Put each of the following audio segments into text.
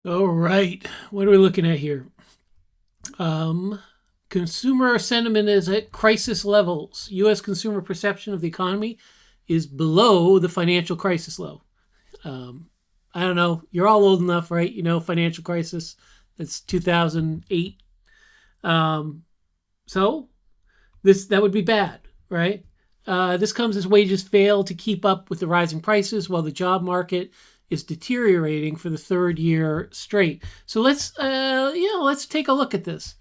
All right. What are we looking at here? Um, Consumer sentiment is at crisis levels. U.S. consumer perception of the economy is below the financial crisis low. Um, I don't know. You're all old enough, right? You know, financial crisis. That's 2008. Um, so that would be bad, right? This comes as wages fail to keep up with the rising prices while the job market is deteriorating for the third year straight. So let's take a look at this.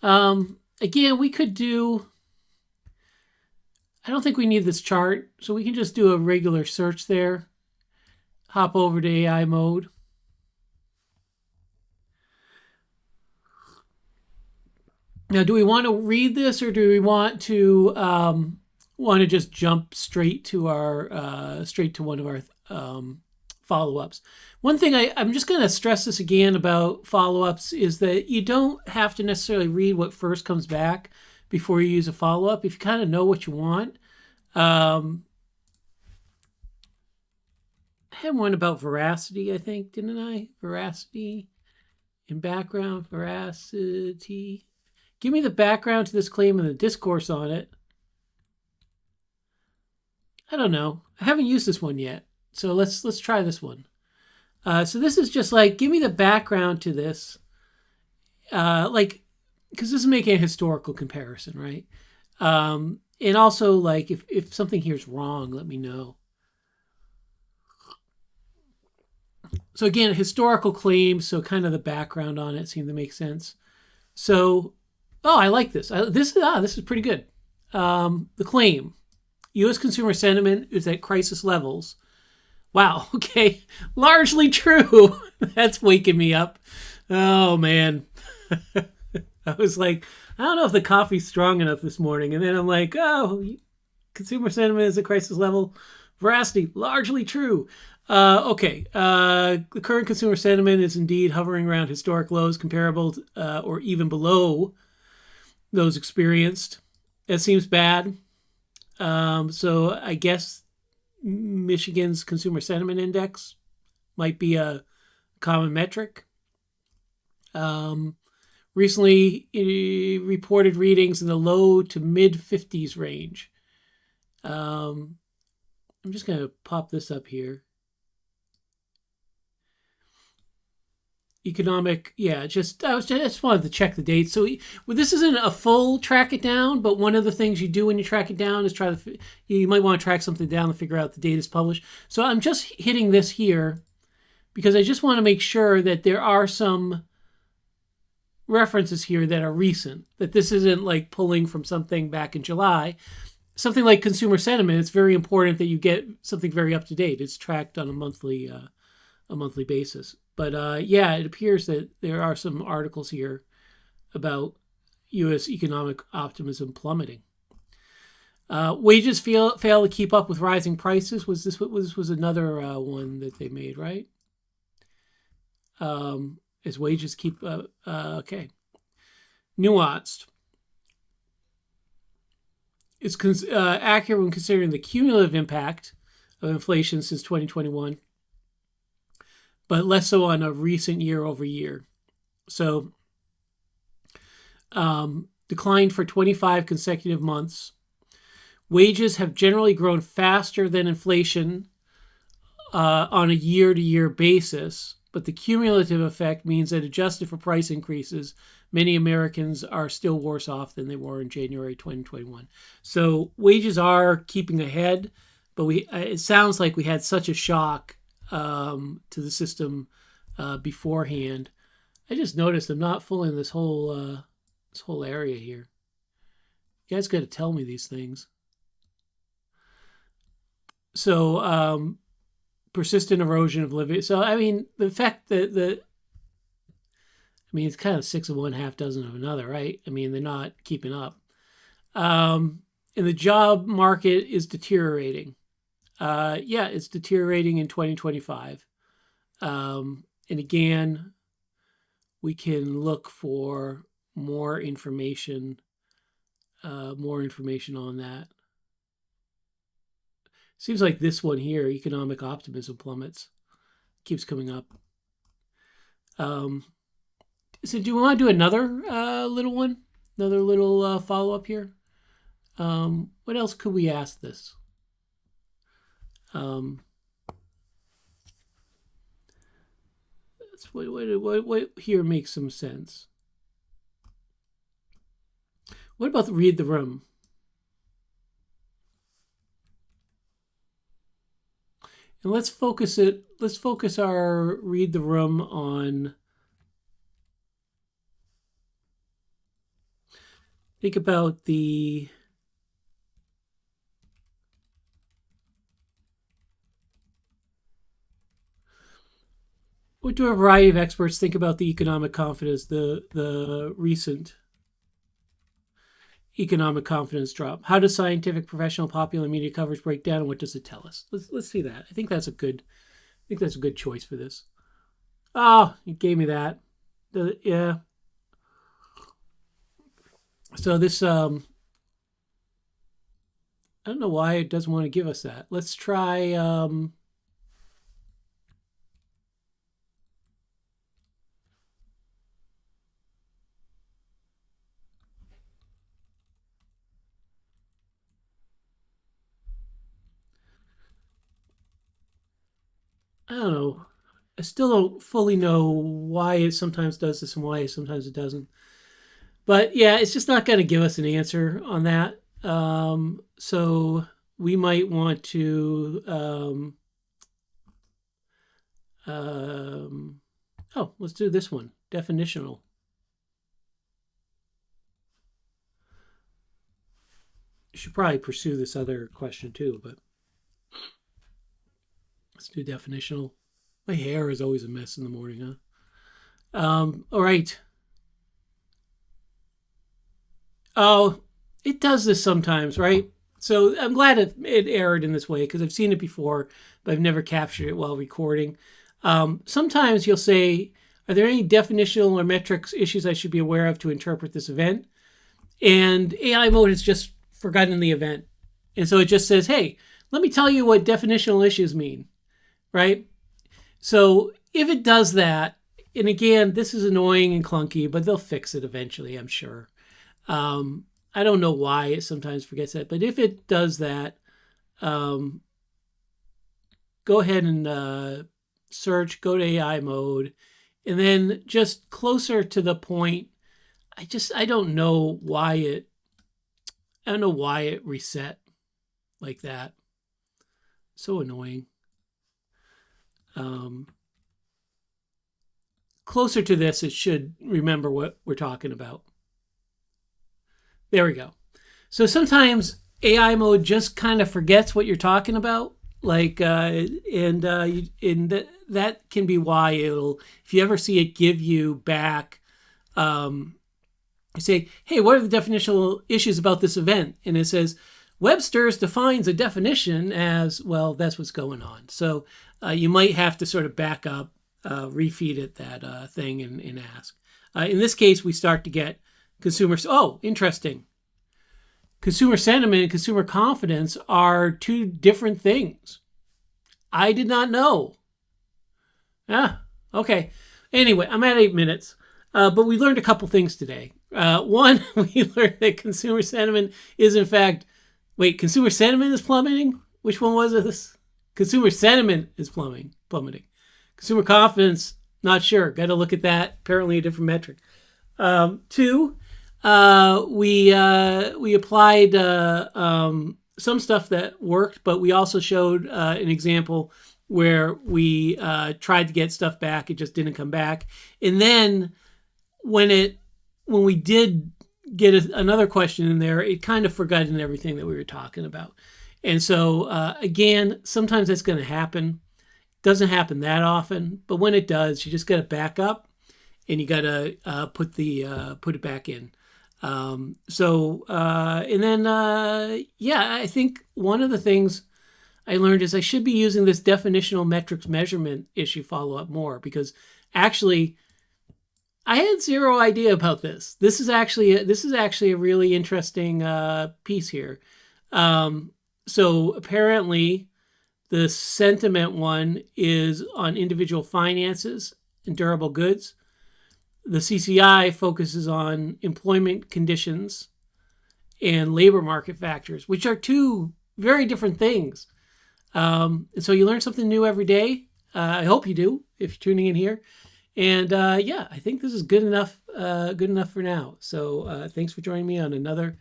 Again, we could do. I don't think we need this chart, so we can just do a regular search there. Hop over to AI mode. Now, do we want to read this, or do we want to just jump straight to one of our follow-ups? One thing I'm just going to stress this again about follow-ups is that you don't have to necessarily read what first comes back before you use a follow-up. If you kind of know what you want, I had one about veracity, I think, didn't I? Veracity in background, veracity. Give me the background to this claim and the discourse on it. I don't know. I haven't used this one yet. So let's try this one. So this is just like, give me the background to this. Because this is making a historical comparison, right? And also, like, if something here is wrong, let me know. So again, historical claims, so kind of the background on it seemed to make sense. So, I like this. This is pretty good. The claim: U.S. consumer sentiment is at crisis levels. Wow. Okay, largely true. That's waking me up. Oh man, I was like, I don't know if the coffee's strong enough this morning, and then I'm like, oh, consumer sentiment is at crisis level. Veracity, largely true. Okay. The current consumer sentiment is indeed hovering around historic lows, comparable to, or even below those experienced. That seems bad. So I guess Michigan's consumer sentiment index might be a common metric. Recently reported readings in the low to mid 50s range. I'm just going to pop this up here. Economic, yeah, I just wanted to check the dates. So this isn't a full track it down, but one of the things you do when you track it down is you might want to track something down to figure out the date is published. So I'm just hitting this here because I just want to make sure that there are some references here that are recent, that this isn't like pulling from something back in July. Something like consumer sentiment, it's very important that you get something very up to date. It's tracked on a monthly basis. But yeah, it appears that there are some articles here about U.S. economic optimism plummeting. Wages fail to keep up with rising prices. This was another one that they made, right? As wages keep okay. Nuanced. It's accurate when considering the cumulative impact of inflation since 2021, but less so on a recent year over year. So, declined for 25 consecutive months. Wages have generally grown faster than inflation on a year-to-year basis, but the cumulative effect means that adjusted for price increases, many Americans are still worse off than they were in January 2021. So wages are keeping ahead, but it sounds like we had such a shock to the system beforehand. I just noticed I'm not full in this whole area here. You guys got to tell me these things. So persistent erosion of living. So I mean, the fact that it's kind of six of one, half dozen of another, right? I mean, they're not keeping up. And the job market is deteriorating. Yeah, it's deteriorating in 2025. And again, we can look for more information on that. Seems like this one here, economic optimism plummets, keeps coming up. Um, so do we want to do another little one? Another little follow up here? What else could we ask this? Um, what here makes some sense? What about read the room? And let's focus it. Let's focus our read the room on. Think about the. What do a variety of experts think about the economic confidence, the recent economic confidence drop? How does scientific, professional, popular media coverage break down, and what does it tell us? Let's see that. I think that's a good choice for this. Oh, it gave me that. Yeah. So this I don't know why it doesn't want to give us that. Let's try I don't know. I still don't fully know why it sometimes does this and why sometimes it doesn't. But yeah, it's just not going to give us an answer on that. So we might want to. Oh, let's do this one. Definitional. You should probably pursue this other question too, but let's do definitional. My hair is always a mess in the morning, huh? All right. Oh, it does this sometimes, right? So I'm glad it errored in this way because I've seen it before, but I've never captured it while recording. Sometimes you'll say, are there any definitional or metrics issues I should be aware of to interpret this event? And AI mode has just forgotten the event. And so it just says, hey, let me tell you what definitional issues mean, right? So if it does that, and again, this is annoying and clunky, but they'll fix it eventually, I'm sure. I don't know why it sometimes forgets that, but if it does that, go ahead and search, go to AI mode, and then just closer to the point. I don't know why it reset like that. So annoying. Closer to this, it should remember what we're talking about. There we go. So sometimes AI mode just kind of forgets what you're talking about, like, and that can be why it'll. If you ever see it give you back, you say, "Hey, what are the definitional issues about this event?" And it says, "Webster's defines a definition as well." That's what's going on. So you might have to sort of back up, refeed it that thing, and ask. In this case, we start to get consumers. Oh, interesting. Consumer sentiment and consumer confidence are two different things. I did not know. Ah, okay. Anyway, I'm at 8 minutes, but we learned a couple things today. One, we learned that consumer sentiment is in fact. Wait, consumer sentiment is plummeting? Which one was this? Consumer sentiment is plummeting. Consumer confidence, not sure. Got to look at that. Apparently a different metric. Two, we applied some stuff that worked, but we also showed an example where we tried to get stuff back, it just didn't come back. And then when we did get another question in there, it kind of forgotten everything that we were talking about. And so again, sometimes that's going to happen. Doesn't happen that often, but when it does, you just got to back up and you got to put it back in. And then I think one of the things I learned is I should be using this definitional metrics measurement issue follow-up more, because actually I had zero idea about this. This is actually a really interesting piece here. So apparently the sentiment one is on individual finances, and durable goods. The CCI focuses on employment conditions and labor market factors, which are two very different things. And so you learn something new every day. I hope you do if you're tuning in here. And yeah, I think this is good enough for now. So thanks for joining me on another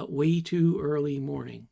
way too early morning.